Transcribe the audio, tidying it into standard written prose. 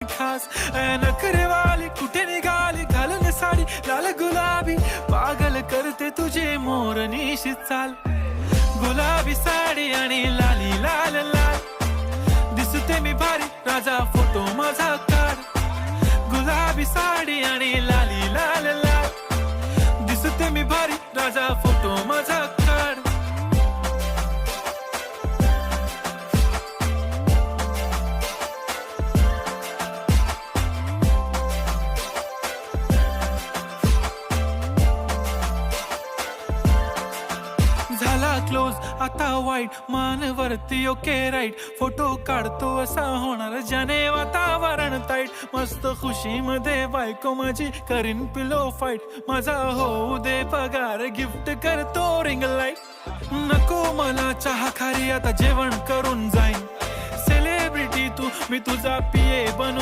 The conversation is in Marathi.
खास नखरेवाली कुठे निघाली घालून साडी लाल गुलाबी पागल करते तुझे मोरनीशी चाल गुलाबी साडी आणि लाली लाल लाल दिसते मी भारी राजा फोटो माझा काढ गुलाबी साडी आणि लाली लाल लाल दिसते मी भारी राजा फोटो माझा काढ झाला क्लोज आता वाईट मानवरती ओके राईट फोटो काढतो असा होणार ज्याने वातावरण ताईट मस्त खुशी मध्ये बायको माझी करीन पिलो फाईट माझा होऊ दे पगार गिफ्ट करतो रिंग लाईट नको मला चहा खारी आता जेवण करून जाईन सेलिब्रिटी तू मी तुझा पिये बनून